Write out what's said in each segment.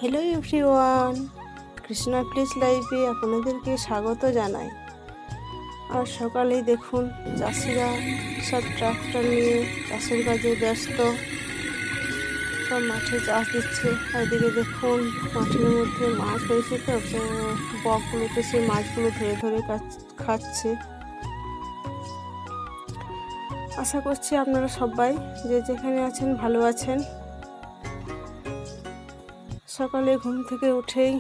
Hello everyone, Krishna please লাইভে আপনাদেরকে স্বাগত জানাই। আর সকালেই দেখুন চাষিরা সব ট্রাক্টর নিয়ে চাষের কাজে ব্যস্ত, সব মাঠে চাষ দিচ্ছে। আর এদিকে দেখুন মাঠের মধ্যে মাছ হয়েছে, তো বকগুলোতে সেই মাছগুলো ধরে ধরে খাচ্ছে। আশা করছি আপনারা সবাই যে যেখানে আছেন ভালো আছেন। সকালে ঘুম থেকে উঠেই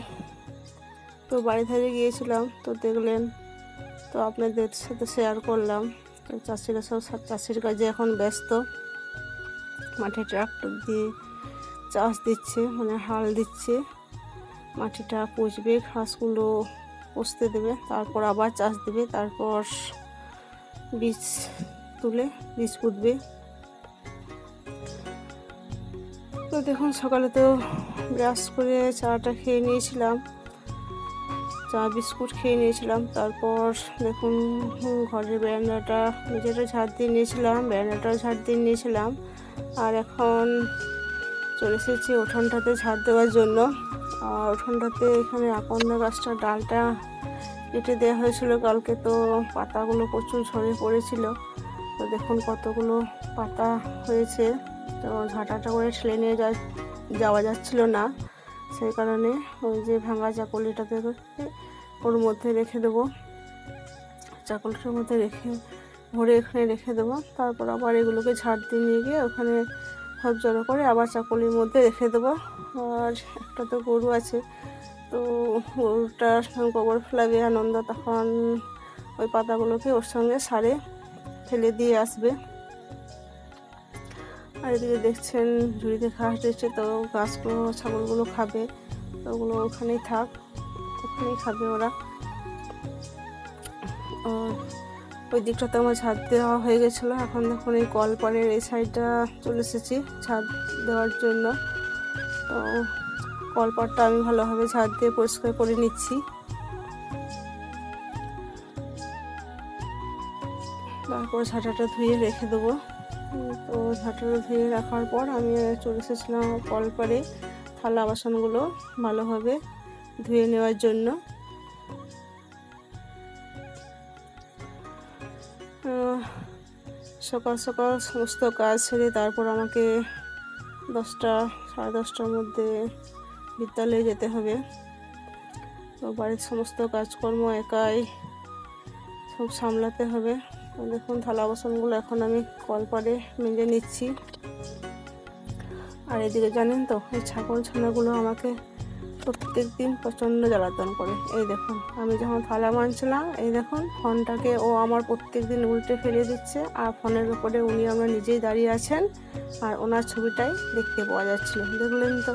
তো বাড়ি ধারে গিয়েছিলাম, তো দেখলেন, তো আপনাদের সাথে শেয়ার করলাম। তো চাষিরা সব চাষের কাজে এখন ব্যস্ত, মাঠে ট্রাক্টর দিয়ে চাষ দিচ্ছে, মানে হাল দিচ্ছে, মাটিটা পুষবে, ঘাসগুলো পুষতে দেবে, তারপর আবার চাষ দেবে, তারপর বীজ তুলে বীজ পুঁতবে। তো দেখুন সকালে তো ব্রাশ করে চাটা খেয়ে নিয়েছিলাম, চা বিস্কুট খেয়ে নিয়েছিলাম। তারপর দেখুন ঘরের বারান্দাটা নিজেটা ঝাড় দিয়ে নিয়েছিলাম, বারান্দাটাও ঝাড় দিয়ে নিয়েছিলাম। আর এখন চলে এসেছি উঠোনটাতে ঝাড় দেওয়ার জন্য। আর উঠোনটাতে এখানে আকন্দ গাছটার ডালটা কেটে দেওয়া হয়েছিল কালকে, তো পাতাগুলো প্রচুর ঝরে পড়েছিল। তো দেখুন কতগুলো পাতা হয়েছে, তো ঝাঁটাটা করে ঠেলে নিয়ে যাওয়া যাচ্ছিল না, সেই কারণে ওই যে ভাঙা চাকলিটাতে ওর মধ্যে রেখে দেবো, চাকলটার মধ্যে ভরে এখানে রেখে দেবো। তারপর আবার এগুলোকে ঝাড় দিয়ে নিয়ে গিয়ে ওখানে সব জড়ো করে আবার চাকলির মধ্যে রেখে দেবো। আর একটা তো গরু আছে, তো গরুটার গোবর ফেলাবে আনন্দ, তখন ওই পাতাগুলোকে ওর সঙ্গে সারে ফেলে দিয়ে আসবে। আর এদিকে দেখছেন ঝুড়িতে ঘাস দিচ্ছে, তো ঘাসগুলো ছাগলগুলো খাবে, তো ওগুলো ওখানেই থাক, ওখানেই খাবে ওরা। ওই দিকটাতে আমার ঝাড় দেওয়া হয়ে গেছিলো। এখন দেখুন এই কলপাড়ের এই সাইডটা চলে এসেছি ঝাড় দেওয়ার জন্য। তো কলপাড়টা আমি ভালোভাবে ঝাড় দিয়ে পরিষ্কার করে নিচ্ছি। তারপর ঝাঁটাটা ধুয়ে রেখে দেবো। তো ঝাঁটাটা ধুয়ে রাখার পর আমি চলে এসেছিলাম কলপাড়ে থালা বাসনগুলো ভালোভাবে ধুয়ে নেওয়ার জন্য। সকাল সকাল সমস্ত কাজ সেরে তারপর আমাকে 10টা সাড়ে 10টার মধ্যে বিদ্যালয়ে যেতে হবে। তো বাড়ির সমস্ত কাজকর্ম একাই সব সামলাতে হবে। দেখুন থালা বাসনগুলো এখন আমি কলপাড়ে মেজে নিচ্ছি। আর এদিকে জানেন তো এই ছাগল ছানাগুলো আমাকে প্রত্যেক দিন প্রচণ্ড জ্বালাতন করে। এই দেখুন আমি যখন থালা মানছিলাম, এই দেখুন ফোনটাকে ও আমার প্রত্যেক দিন উল্টে ফেলে দিচ্ছে, আর ফোনের উপরে উনি আমরা নিজেই দাঁড়িয়ে আছেন, আর ওনার ছবিটাই দেখতে পাওয়া যাচ্ছিল। দেখলেন তো,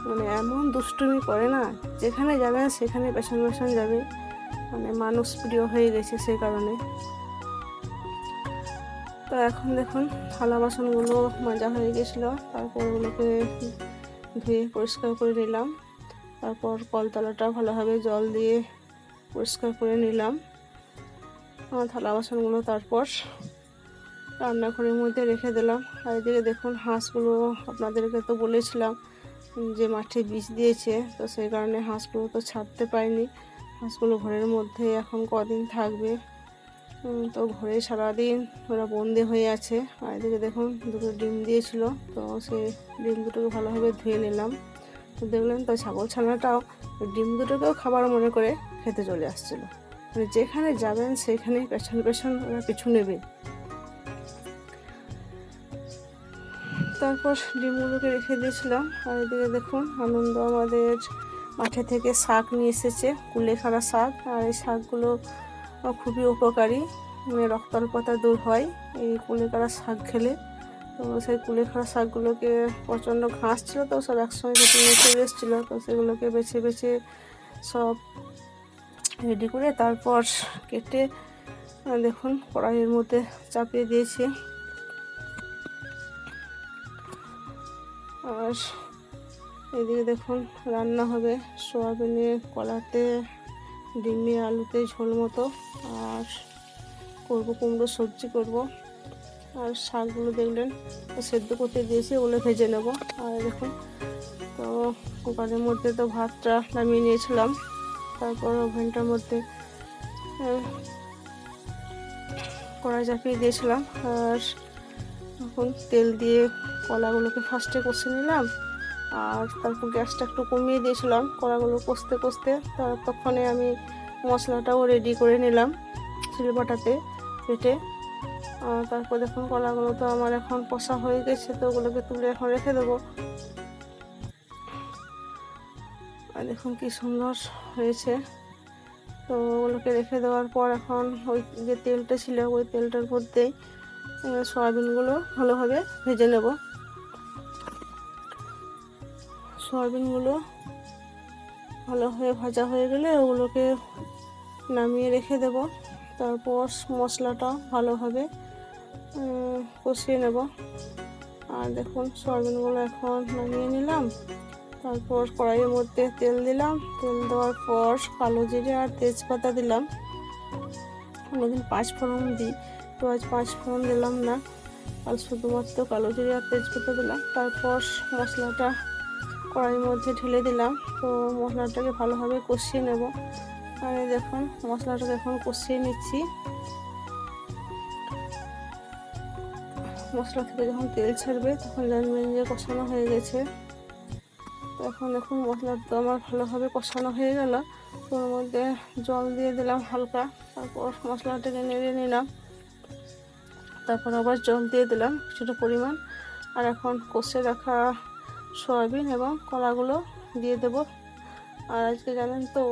মানে এমন দুষ্টুমি করে না, যেখানে যাবেন সেখানে পেছন পেছন যাবে, মানে মানুষ প্রিয় হয়ে গেছে সেই কারণে। তো এখন দেখুন থালা বাসনগুলো মাজা হয়ে গেছিলো, তারপর ওগুলোকে ধুয়ে পরিষ্কার করে নিলাম। তারপর কলতলাটা ভালোভাবে জল দিয়ে পরিষ্কার করে নিলাম। থালা বাসনগুলো তারপর রান্নাঘরের মধ্যে রেখে দিলাম। আর এদিকে দেখুন হাঁসগুলো আপনাদেরকে তো বলেছিলাম যে মাঠে বীজ দিয়েছে, তো সেই কারণে হাঁসগুলো তো ছাড়তে পারিনি। হাঁসগুলো ঘরের মধ্যে এখন কদিন থাকবে, তো ঘরে সারাদিন ওরা বন্দি হয়ে আছে। আর এদিকে দেখুন দুটো ডিম দিয়েছিল, তো সেই ডিম দুটোকে ভালোভাবে ধুয়ে নিলাম। তো দেখলেন তো ছাগল ছানাটাও ডিম দুটোকেও খাবার মনে করে খেতে চলে আসছিলো, মানে যেখানে যাবেন সেখানেই পেছন পেছন ওরা পিছু নেবে। তারপর ডিমগুলোকে রেখে দিয়েছিলাম। আর এদিকে দেখুন আনন্দ আমাদের মাঠে থেকে শাক নিয়ে এসেছে, কুলেখাড়া শাক। আর এই শাকগুলো খুবই উপকারী, মানে রক্তাল্পতা দূর হয় এই কুলেখাড়া শাক খেলে। তো সেই কুলেখাড়া শাকগুলোকে প্রচণ্ড ঘাস ছিল, তো সব একসঙ্গে কেটে নিয়ে চলে এসেছিলো, তো সেগুলোকে বেছে বেছে সব রেডি করে তারপর কেটে দেখুন কড়াইয়ের মধ্যে চাপিয়ে দিয়েছি। আর এদিকে দেখুন রান্না হবে সোয়াবিনে, কলাতে, ডিমে, আলুতে ঝোল মতো, আর করবো কুমড়ো সবজি করব। আর শাকগুলো দেখলেন সেদ্ধ করতে দিয়েছি, ওগুলো ভেজে নেব। আর দেখুন তো কুকারের মধ্যে তো ভাতটা নামিয়ে নিয়েছিলাম, তারপর ওভেনটার মধ্যে কড়াই চাপিয়ে দিয়েছিলাম। আর এখন তেল দিয়ে কলাগুলোকে ফার্স্টে কষে নিলাম, আর তারপর গ্যাসটা একটু কমিয়ে দিয়েছিলাম কলাগুলো কষতে কষতে। ততক্ষণে আমি মশলাটাও রেডি করে নিলাম শিলবাটাতে বেটে। তারপর দেখুন কলাগুলো তো আমার এখন কষা হয়ে গেছে, তো ওগুলোকে তুলে এখন রেখে দেবো। আর দেখুন কি সুন্দর হয়েছে। তো ওগুলোকে রেখে দেওয়ার পর এখন ওই যে তেলটা ছিল ওই তেলটার মধ্যেই সয়াবিনগুলো ভালোভাবে ভেজে নেব। সয়াবিনগুলো ভালোভাবে ভাজা হয়ে গেলে ওগুলোকে নামিয়ে রেখে দেব। তারপর মশলাটা ভালোভাবে কষিয়ে নেব। আর দেখুন সয়াবিনগুলো এখন নামিয়ে নিলাম। তারপর কড়াইয়ের মধ্যে তেল দিলাম, তেল দেওয়ার পর কালো জিরে আর তেজপাতা দিলাম। অন্যদিন 5 ফোড়ন দিই, তো আজ 5 ফোড়ন দিলাম না, আর শুধুমাত্র কালো জিরে আর তেজপাতা দিলাম। তারপর মশলাটা কড়াইয়ের মধ্যে ঢেলে দিলাম। তো মশলাটাকে ভালোভাবে কষিয়ে নেব। আর দেখুন মশলাটাকে এখন কষিয়ে নিচ্ছি। মশলা থেকে যখন তেল ছাড়বে তখন জানবেন যে কষানো হয়ে গেছে। তো এখন দেখুন মশলাটা তো আমার ভালোভাবে কষানো হয়ে গেল। তো ওর মধ্যে জল দিয়ে দিলাম হালকা, তারপর মশলাটাকে নেড়ে নিলাম, তারপর আবার জল দিয়ে দিলাম কিছুটা পরিমাণ। আর এখন কষে রাখা সয়াবিন এবং কলাগুলো দিয়ে দেব। আর আজকে জানেন তো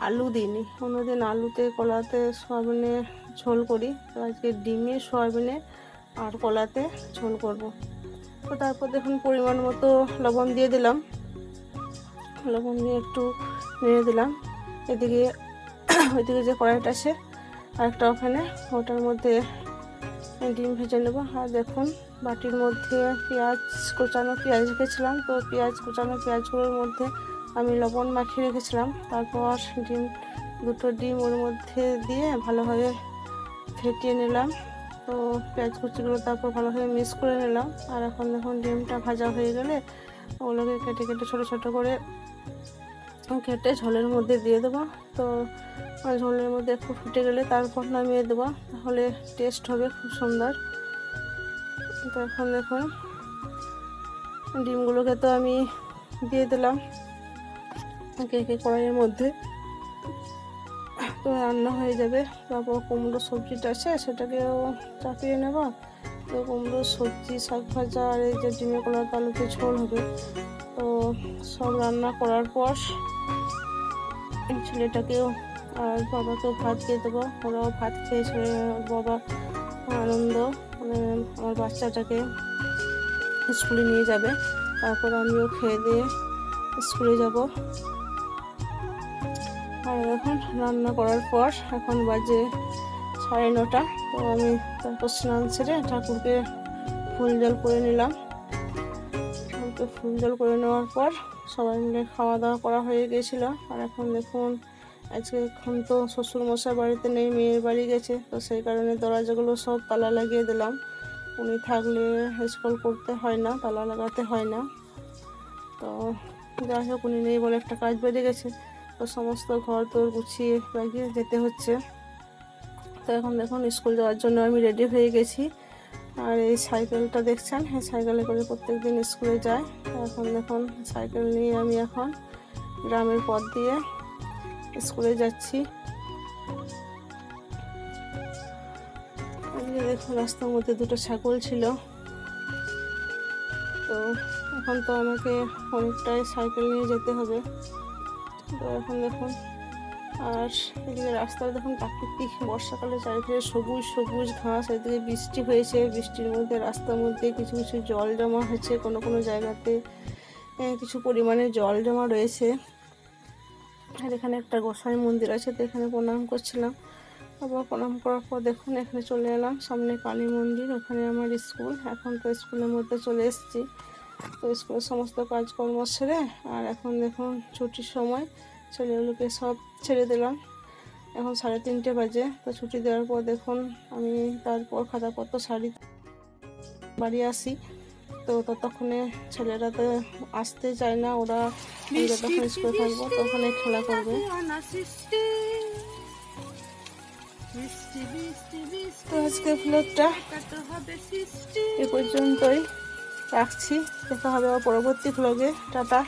আলু দিইনি, অন্যদিন আলুতে কলাতে সয়াবিনে ঝোল করি, তো আজকে ডিমে সয়াবিনে আর কলাতে ঝোল করব। তো তারপর দেখুন পরিমাণ মতো লবণ দিয়ে দিলাম, লবণ দিয়ে একটু নেড়ে দিলাম। ওইদিকে যে কড়াইটা আছে আরেকটা ওখানে, ওটার মধ্যে ডিম ভেজে নেব। আর দেখুন বাটির মধ্যে কুচানো পেঁয়াজ রেখেছিলাম, তো কুচানো পেঁয়াজগুলোর মধ্যে আমি লবণ মাখিয়ে রেখেছিলাম। তারপর দুটো ডিম ওর মধ্যে দিয়ে ভালোভাবে ফেটিয়ে নিলাম। তো পেঁয়াজ কুচিগুলো তারপর ভালোভাবে মিক্স করে নিলাম। আর এখন দেখুন ডিমটা ভাজা হয়ে গেলে ওগুলোকে কেটে কেটে ছোটো ছোটো করে কেটে ঝোলের মধ্যে দিয়ে দেবো। তো ঝোলের মধ্যে একটু ফুটে গেলে তারপর নামিয়ে দেবো, তাহলে টেস্ট হবে খুব সুন্দর। তো এখন দেখুন ডিমগুলোকে তো আমি দিয়ে দিলাম কড়াইয়ের মধ্যে, তো রান্না হয়ে যাবে। তারপর কুমড়ো সবজিটা আছে সেটাকেও চাপিয়ে নেব। তো কুমড়ো সবজি, শাক ভাজা আর এই যে ডিমের কলার আলুতে ঝোল হবে। তো সব রান্না করার পর ছেলেটাকেও আর বাবাকেও ভাত দিয়ে দেবো। ওরাও ভাত খেয়ে ছেলে বাবা আনন্দ, মানে আমার বাচ্চাটাকে স্কুলে নিয়ে যাবে। তারপর আমিও খেয়ে দিয়ে স্কুলে যাব। আর এখন রান্না করার পর এখন বাজে 9:30। তো আমি তারপর স্নান সেরে ঠাকুরকে ফুল জল করে নিলাম। ঠাকুরকে ফুল জল করে নেওয়ার পর সবাই মিলে খাওয়া দাওয়া করা হয়ে গেছিলো। আর এখন দেখুন এখন তো শ্বশুরমশাই বাড়িতে নেই, মেয়ের বাড়ি গেছে, তো সেই কারণে দরজাগুলো সব তালা লাগিয়ে দিলাম। উনি থাকলে স্কুল করতে হয় না, তালা লাগাতে হয় না। তো যাই হোক উনি নেই বলে একটা কাজ বেড়ে গেছে, তো সমস্ত ঘর তোর গুছিয়ে লাগিয়ে যেতে হচ্ছে। তো এখন দেখুন স্কুল যাওয়ার জন্য আমি রেডি হয়ে গেছি। আর এই সাইকেলটা দেখছেন, হ্যাঁ সাইকেলে করে প্রত্যেক দিন স্কুলে যায়। তো এখন দেখুন সাইকেল নিয়ে আমি এখন গ্রামের পথ দিয়ে স্কুলে যাচ্ছি। দেখুন রাস্তার মধ্যে দুটো ছাগল ছিল, তো এখন তো আমাকে অনেকটাই সাইকেল নিয়ে যেতে হবে। তো এখন দেখুন, আর এদিকে রাস্তায় দেখুন প্রাকৃতিক বর্ষাকালে চারিদিকে সবুজ সবুজ ঘাস, এদিকে বৃষ্টি হয়েছে, বৃষ্টির মধ্যে রাস্তার মধ্যে কিছু কিছু জল জমা হয়েছে, কোনো কোনো জায়গাতে কিছু পরিমাণে জল জমা রয়েছে। আর এখানে একটা গোসাই মন্দির আছে, তো এখানে প্রণাম করছিলাম। আবার প্রণাম করার পর দেখুন এখানে চলে এলাম, সামনে কালী মন্দির, ওখানে আমার স্কুল। এখন তো স্কুলের মধ্যে চলে এসেছি। তো স্কুলের সমস্ত কাজকর্ম সেরে আর এখন দেখুন ছুটির সময়, ছেলেগুলোকে সব ছেড়ে দিলাম। এখন 3:30 বাজে। তো ছুটি দেওয়ার পর দেখুন আমি তারপর খাতাপত্র শাড়ি বাড়ি আসি। তো তো ততক্ষণে ছেলেরা তো আসতে চায় না, ওরা আমি যতক্ষণ স্কুলে থাকবো তখন খেলা করবে। তো আজকে ব্লগটা এ পর্যন্তই রাখছি, দেখা হবে আবার পরবর্তী ব্লগে। টাটা।